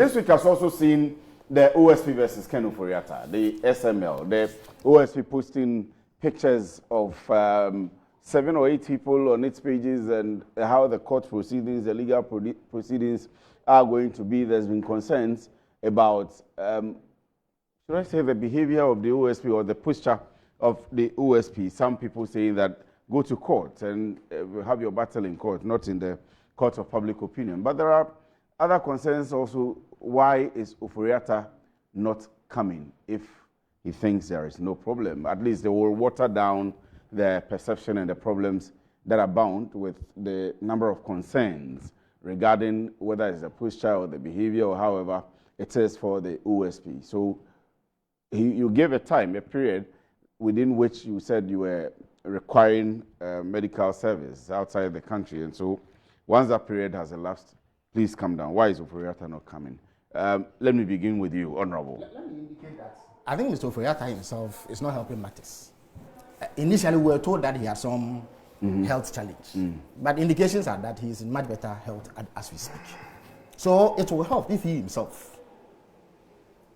This week has also seen the OSP versus Ken Ofori-Atta, the SML, the OSP posting pictures of 7 or 8 people on its pages and how the court proceedings, the legal proceedings are going to be. There's been concerns about, should I say, the behavior of the OSP or the posture of the OSP. Some people saying that go to court and have your battle in court, not in the court of public opinion. But there are other concerns also. Why is Ofori-Atta not coming if he thinks there is no problem? At least they will water down the perception and the problems that are bound with the number of concerns regarding whether it's the posture or the behavior or however it is for the OSP. So you gave a period within which you said you were requiring medical service outside the country. And so once that period has elapsed, please come down. Why is Ofori-Atta not coming? Let me begin with you, Honorable. Let me indicate that I think Mr. Ofori-Atta himself is not helping matters. Initially, we were told that he had some health challenge, but indications are that he is in much better health as we speak. So it will help if he himself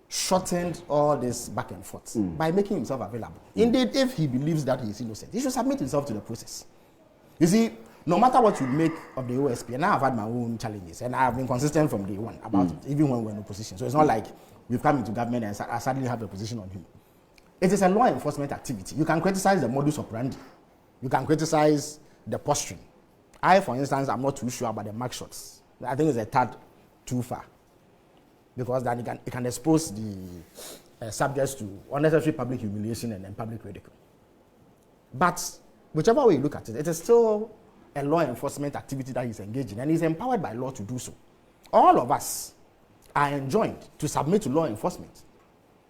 shortened all this back and forth by making himself available. Indeed, if he believes that he is innocent, he should submit himself to the process. You see, no matter what you make of the OSP, and I have had my own challenges, and I have been consistent from day one about it, even when we're in opposition. So it's not like we've come into government and I suddenly have a position on him. It is a law enforcement activity. You can criticize the modus operandi. You can criticize the posturing. I, for instance, I'm not too sure about the mark shots. I think it's a tad too far. Because then it can expose the subjects to unnecessary public humiliation and then public ridicule. But whichever way you look at it, it is still a law enforcement activity that he's engaged in, and he's empowered by law to do so. All of us are enjoined to submit to law enforcement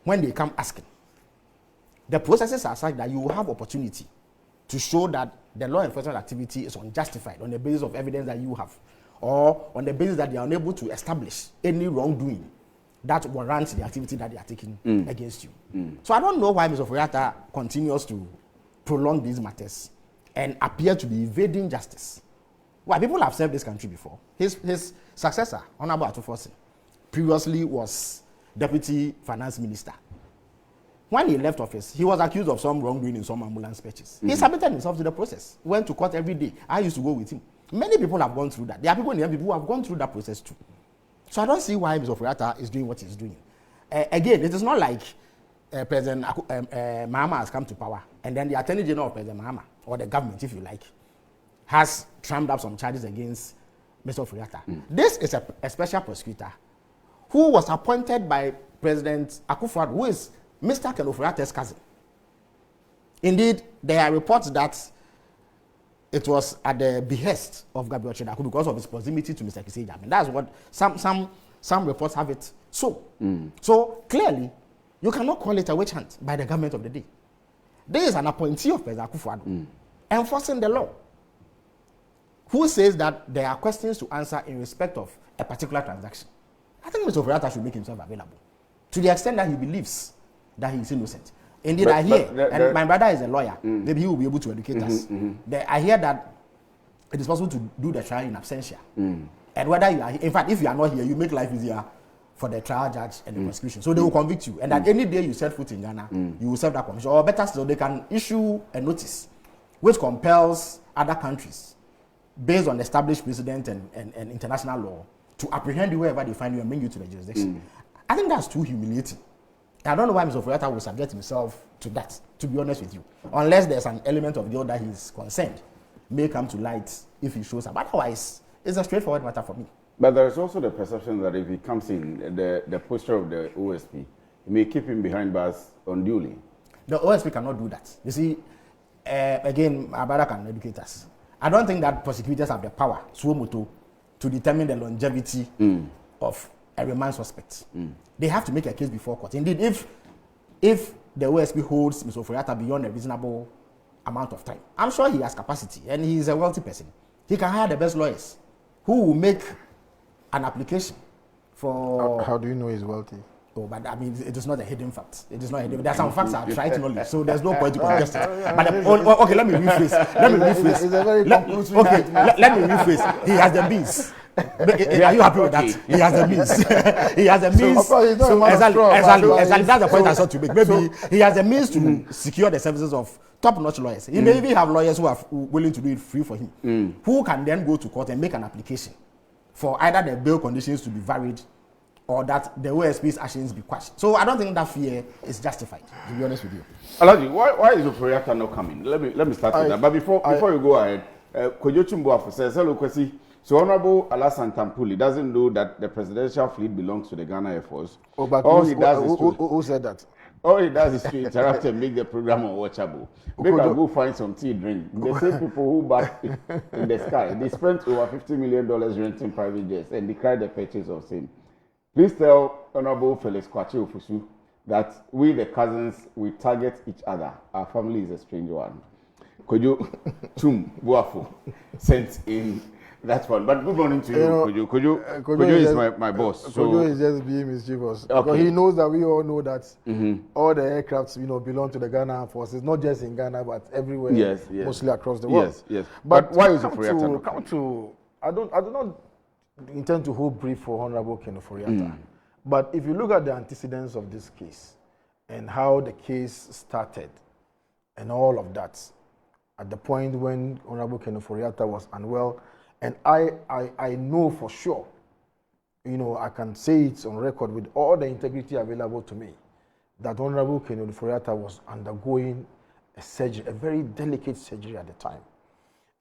when they come asking. The processes are such that you will have opportunity to show that the law enforcement activity is unjustified on the basis of evidence that you have, or on the basis that they are unable to establish any wrongdoing that warrants the activity that they are taking against you. So I don't know why Mr. Ofori-Atta continues to prolong these matters and appear to be evading justice. Well, people have served this country before. His successor, Honorable Atufosin, previously was Deputy Finance Minister. When he left office, he was accused of some wrongdoing in some ambulance purchase. He submitted himself to the process, went to court every day. I used to go with him. Many people have gone through that. There are people in the MPP who have gone through that process too. So I don't see why Mr. Ofori-Atta is doing what he's doing. Again, it is not like President Mahama has come to power, and then the Attorney General of President Mahama, or the government, if you like, has trammed up some charges against Mr. Ofori-Atta. This is a special prosecutor who was appointed by President Akufo-Addo, who is Mr. Ken Ofori-Atta's cousin. Indeed, there are reports that it was at the behest of Gabriel Chedaku because of his proximity to Mr. Kisei Jammeh. That's what some reports have it so. So clearly, you cannot call it a witch hunt by the government of the day. There is an appointee of President Akufo-Addo enforcing the law, who says that there are questions to answer in respect of a particular transaction. I think Mr. Ofori-Atta should make himself available to the extent that he believes that he is innocent. Indeed, I hear, and my brother is a lawyer, maybe he will be able to educate us. I hear that it is possible to do the trial in absentia. And whether you are, in fact, if you are not here, you make life easier for the trial judge and the prosecution. So they will convict you. And that any day you set foot in Ghana, you will serve that conviction. Or better still, they can issue a notice which compels other countries, based on established precedent and international law, to apprehend you wherever they find you and bring you to the jurisdiction. I think that's too humiliating. I don't know why Mr. Ofori-Atta will subject himself to that, to be honest with you. Unless there's an element of guilt that he's concerned may come to light if he shows up. Otherwise, it's a straightforward matter for me. But there's also the perception that if he comes in, the posture of the OSP, he may keep him behind bars unduly. The OSP cannot do that. You see, again, my brother can educate us. I don't think that prosecutors have the power, to determine the longevity of a remand suspect. They have to make a case before court. Indeed, if the OSP holds Mr. Ofori-Atta beyond a reasonable amount of time, I'm sure he has capacity and he is a wealthy person. He can hire the best lawyers who will make an application for... How do you know he's wealthy? Oh, but I mean, it is not a hidden fact. It is not hidden. There are some facts are trite knowledge, so there's no point to contest it. But okay, let me rephrase. Let me rephrase. He has the means. Are you happy with that? He has the means. He has the means. Exactly. That's the point I sought to make. Maybe he has the means to secure the services of top-notch lawyers. He may even have lawyers who are willing to do it free for him, who can then go to court and make an application for either the bail conditions to be varied or that the OSP's actions be quashed. So I don't think that fear is justified, to be honest with you. Alaji, why is Ofori-Atta not coming? Let me start with that. But before you go ahead, Kojochi Mboafo says, hello, Kwesi. So Honorable Alassane Tampuli doesn't know that the presidential fleet belongs to the Ghana Air Force. Oh, but who said that? All he does is to interrupt and make the program unwatchable. Make her go find some tea drink. The same people who back in the sky, they spent over $50 million renting private jets and declared the purchase of same. Please tell Honorable Felix K Ofosu that we, the cousins, we target each other. Our family is a strange one. Kojo Chum Buafo sent in that one. But good morning to you, Kojo is my boss. Kojo is just being mischievous. Okay. Because he knows that we all know that all the aircrafts, belong to the Ghana forces, not just in Ghana, but everywhere, mostly across the world. Yes. But why is Ofori-Atta I do not intend to hold brief for Honorable Ken Ofori-Atta. But if you look at the antecedents of this case and how the case started and all of that, at the point when Honorable Ken Ofori-Atta was unwell, and I know for sure, I can say it on record with all the integrity available to me, that Honorable Ken Ofori-Atta was undergoing a surgery, a very delicate surgery at the time.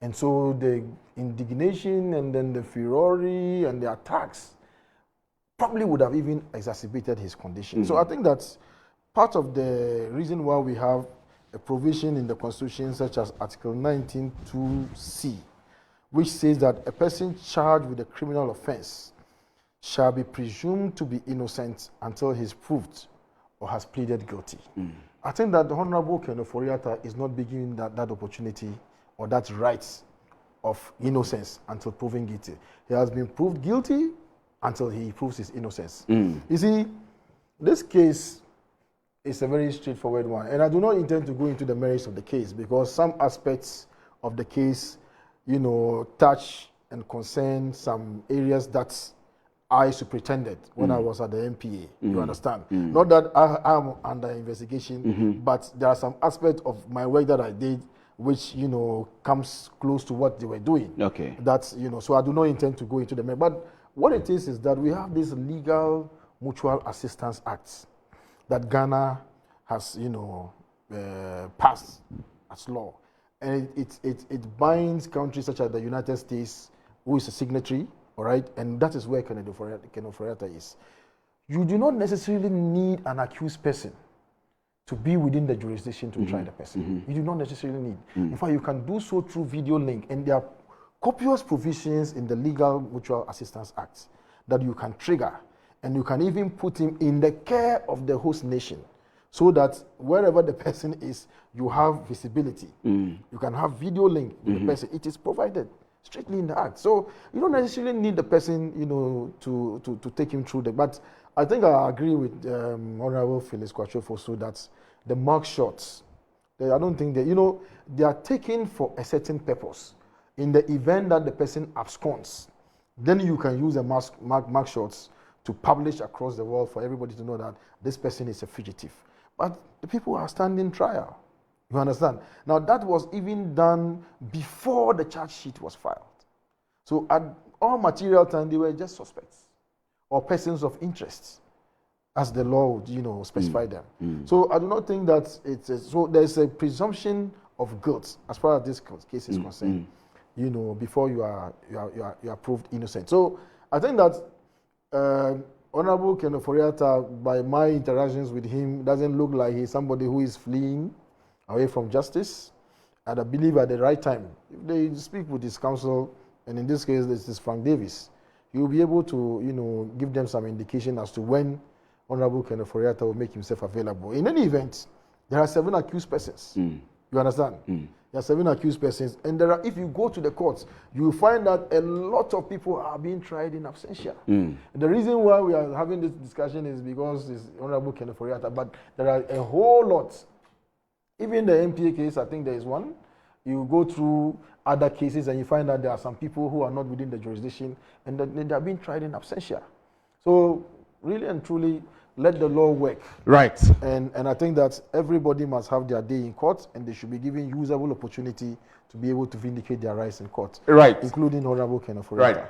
And so the indignation and then the fury and the attacks probably would have even exacerbated his condition. So I think that's part of the reason why we have a provision in the Constitution such as Article 19(2)(c), which says that a person charged with a criminal offense shall be presumed to be innocent until he is proved or has pleaded guilty. I think that the Honorable Ken Ofori-Atta is not beginning that opportunity or that right of innocence until proven guilty. He has been proved guilty until he proves his innocence. You see, this case is a very straightforward one, and I do not intend to go into the merits of the case because some aspects of the case, touch and concern some areas that I superintended when I was at the MPA. You understand? Not that I am under investigation, but there are some aspects of my work that I did which comes close to what they were doing. Okay. That's so I do not intend to go into the matter. But what it is that we have this legal mutual assistance acts that Ghana has passed as law, and it binds countries such as the United States, who is a signatory, all right, and that is where Ken Ofori-Atta is. You do not necessarily need an accused person to be within the jurisdiction to try the person. You do not necessarily need. In fact, you can do so through video link, and there are copious provisions in the Legal Mutual Assistance Act that you can trigger, and you can even put him in the care of the host nation, so that wherever the person is, you have visibility. You can have video link with the person. It is provided strictly in the act. So you don't necessarily need the person, to take him through but I think I agree with Honorable Felix K Ofosu that the mark shots, I don't think that, they are taken for a certain purpose. In the event that the person absconds, then you can use the mark shots to publish across the world for everybody to know that this person is a fugitive. But the people are standing trial. You understand? Now that was even done before the charge sheet was filed. So at all material time, they were just suspects or persons of interest, as the law would, specify them. So I do not think that so there's a presumption of guilt as far as this case is concerned. Before you are proved innocent. So I think that Honorable Ken Ofori-Atta, by my interactions with him, doesn't look like he's somebody who is fleeing away from justice. And I believe at the right time, if they speak with his counsel, and in this case, this is Frank Davis, he will be able to, give them some indication as to when Honorable Ken Ofori-Atta will make himself available. In any event, there are 7 accused persons. You understand? There are 7 accused persons, and if you go to the courts, you will find that a lot of people are being tried in absentia. The reason why we are having this discussion is because it's Honorable Ken Ofori-Atta, but there are a whole lot. Even the MPA case, I think there is one. You go through other cases and you find that there are some people who are not within the jurisdiction and that they are being tried in absentia. So really and truly, let the law work. Right. And I think that everybody must have their day in court and they should be given usable opportunity to be able to vindicate their rights in court. Right. Including Honorable Ken Ofori-Atta. Right.